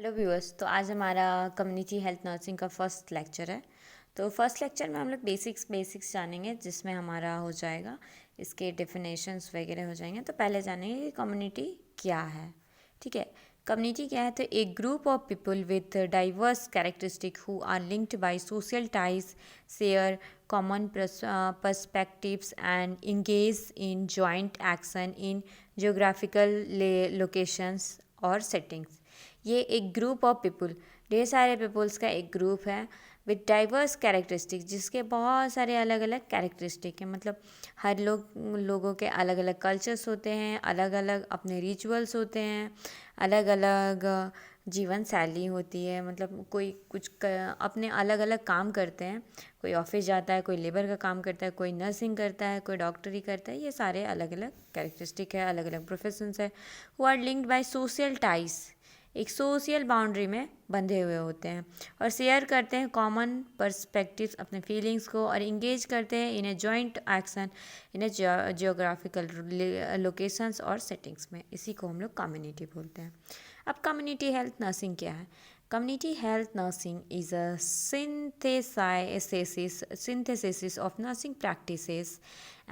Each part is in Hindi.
Hello viewers. तो आज हमारा कम्युनिटी हेल्थ नर्सिंग का फर्स्ट लेक्चर है। तो फर्स्ट लेक्चर में हम लोग बेसिक्स जानेंगे, जिसमें हमारा हो जाएगा इसके डेफिनेशंस वगैरह हो जाएंगे। तो पहले जानेंगे कि कम्युनिटी क्या है। ठीक है, कम्युनिटी क्या है? तो एक group of people with diverse characteristic who are linked by social ties, share common perspectives and engage in joint action in geographical locations और सेटिंग्स। ये एक ग्रुप ऑफ पीपल, ढेर सारे पीपल्स का एक ग्रुप है विथ डाइवर्स कैरेक्टरिस्टिक, जिसके बहुत सारे अलग अलग कैरेक्टरिस्टिक हैं। मतलब हर लोगों के अलग अलग कल्चर्स होते हैं, अलग अलग अपने रिचुअल्स होते हैं, अलग अलग जीवन शैली होती है। मतलब कोई अपने अलग अलग काम करते हैं। कोई ऑफिस जाता है, कोई लेबर का काम करता है, कोई नर्सिंग करता है, कोई डॉक्टरी करता है। ये सारे अलग अलग कैरेक्टरिस्टिक है, अलग अलग प्रोफेशंस है। Who are linked by social ties, एक सोशल बाउंड्री में बंधे हुए होते हैं, और शेयर करते हैं कॉमन पर्सपेक्टिव्स, अपने फीलिंग्स को, और इंगेज करते हैं in a joint action in a geographical locations और सेटिंग्स में। इसी को हम लोग कम्युनिटी बोलते हैं। अब कम्युनिटी हेल्थ नर्सिंग क्या है? Community health nursing is a synthesis of nursing practices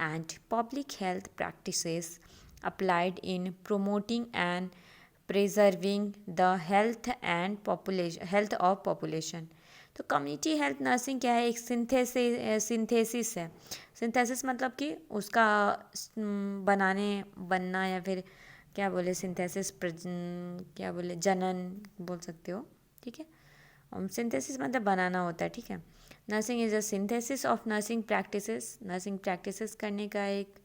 and public health practices applied in promoting and preserving the health of population। तो कम्युनिटी हेल्थ नर्सिंग क्या है? एक सिंथेसिस है। सिंथेसिस मतलब कि उसका बनना, या फिर क्या बोले, सिंथेसिस क्या बोले, जनन बोल सकते हो। ठीक है, सिंथेसिस मतलब बनाना होता है। ठीक है, nursing is a synthesis of nursing practices. Nursing practices करने का एक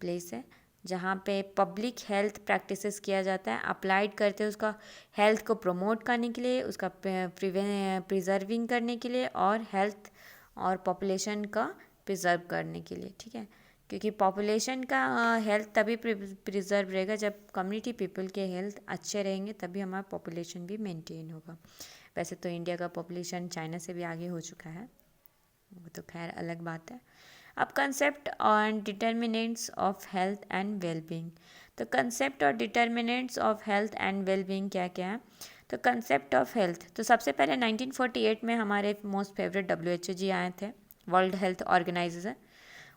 प्लेस है जहाँ पे पब्लिक हेल्थ प्रैक्टिसेस किया जाता है, अप्लाइड करते हैं उसका हेल्थ को प्रमोट करने के लिए, उसका प्रिजर्विंग करने के लिए, और हेल्थ और पॉपुलेशन का प्रिजर्व करने के लिए। ठीक है, क्योंकि पॉपुलेशन का हेल्थ तभी प्रिजर्व रहेगा जब कम्युनिटी पीपल के हेल्थ अच्छे रहेंगे, तभी हमारा पॉपुलेशन भी मेंटेन होगा। वैसे तो इंडिया का पॉपुलेशन चाइना से भी आगे हो चुका है, वो तो खैर अलग बात है। अब कंसेप्ट और determinants of health and wellbeing. तो कंसेप्ट और determinants of health and wellbeing क्या क्या है? तो कंसेप्ट ऑफ हेल्थ, तो सबसे पहले 1948 में हमारे मोस्ट फेवरेट WHO जी आए थे, वर्ल्ड हेल्थ ऑर्गेनाइजेशन।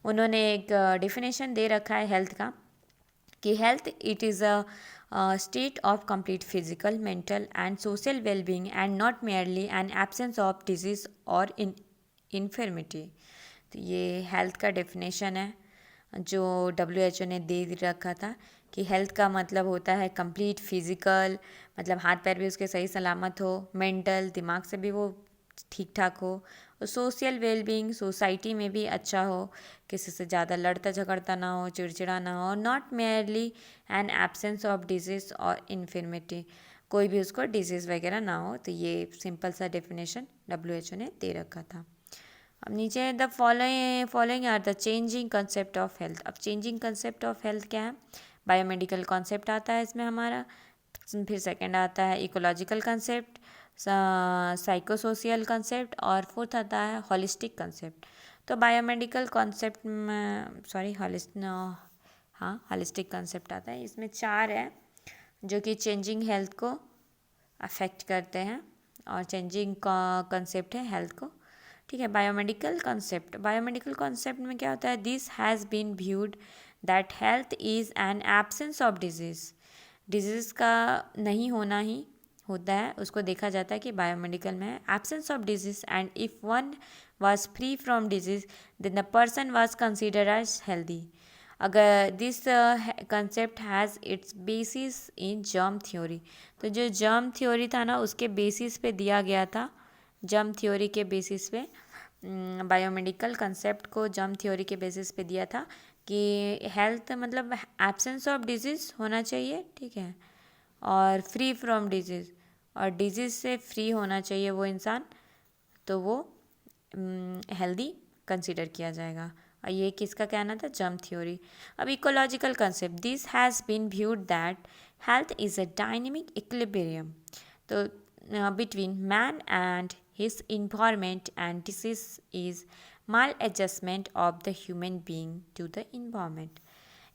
उन्होंने एक डिफिनेशन दे रखा है हेल्थ का, कि health it is a state of complete physical, mental and social wellbeing and not merely N absence of disease और इन्फर्मिटी। तो ये हेल्थ का डेफिनेशन है जो WHO ने दे रखा था, कि हेल्थ का मतलब होता है कंप्लीट फिजिकल, मतलब हाथ पैर भी उसके सही सलामत हो, मेंटल, दिमाग से भी वो ठीक ठाक हो, और सोशल वेलबींग, सोसाइटी में भी अच्छा हो, किसी से ज़्यादा लड़ता झगड़ता ना हो, चिड़चिड़ा ना हो, not merely N absence of disease और इन्फर्मिटी, कोई भी उसको डिजीज़ वगैरह ना हो। तो ये सिंपल सा डेफिनेशन WHO ने दे रखा था। अब नीचे the following are the changing concept of health. अब चेंजिंग कंसेप्ट ऑफ हेल्थ क्या है? बायोमेडिकल कॉन्सेप्ट आता है इसमें हमारा, फिर सेकंड आता है इकोलॉजिकल कंसेप्ट, साइकोसोशियल कंसेप्ट, और फोर्थ आता है होलिस्टिक कंसेप्ट। तो बायोमेडिकल कॉन्सेप्ट में होलिस्टिक कंसेप्ट आता है। इसमें 4 है जो कि चेंजिंग हेल्थ को अफेक्ट करते हैं, और चेंजिंग कंसेप्ट है हेल्थ को। ठीक है, बायोमेडिकल कॉन्सेप्ट में क्या होता है? This has been viewed that health is an absence of disease का नहीं होना ही होता है, उसको देखा जाता है कि बायोमेडिकल में absence of disease, and if one was free from disease then the person was considered as healthy. अगर this concept has its basis in germ theory. तो जो जर्म थ्योरी था ना, उसके बेसिस पे दिया गया था, जर्म थ्योरी के बेसिस पे, बायोमेडिकल कंसेप्ट को जर्म थ्योरी के बेसिस पे दिया था कि हेल्थ मतलब एब्सेंस ऑफ डिजीज़ होना चाहिए। ठीक है, और फ्री फ्रॉम डिजीज़, और डिजीज़ से फ्री होना चाहिए वो इंसान, तो वो हेल्दी कंसिडर किया जाएगा। और ये किसका कहना था? Germ theory. अब ecological concept, this has been viewed that health is a dynamic equilibrium, तो between man and his environment, and disease is maladjustment of the human being to the environment।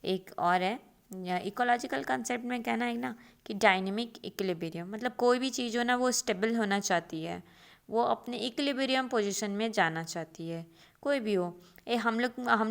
एक और है या इकोलॉजिकल कंसेप्ट में कहना है ना कि डायनेमिक इक्विलिब्रियम, मतलब कोई भी चीज़ हो ना वो स्टेबल होना चाहती है, वो अपने इक्विलिब्रियम पोजीशन में जाना चाहती है, कोई भी हो। हम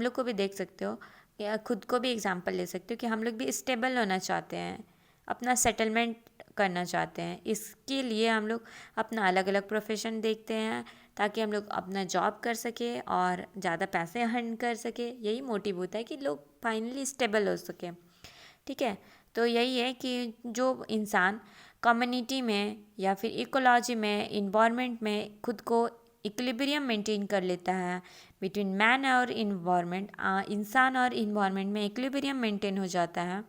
लोग को भी देख सकते हो, या खुद को भी एग्जांपल ले सकते हो कि हम लोग भी स्टेबल होना चाहते हैं, अपना सेटलमेंट करना चाहते हैं। इसके लिए हम लोग अपना अलग अलग प्रोफेशन देखते हैं ताकि हम लोग अपना जॉब कर सके और ज़्यादा पैसे अर्न कर सके। यही मोटिव होता है कि लोग फाइनली स्टेबल हो सके, ठीक है। तो यही है कि जो इंसान कम्युनिटी में या फिर इकोलॉजी में, इन्वायरमेंट में खुद को इक्विलिब्रियम मेंटेन कर लेता है बिटवीन मैन और इन्वायरमेंट, इंसान और इन्वायरमेंट में इक्विलिब्रियम मेंटेन हो जाता है,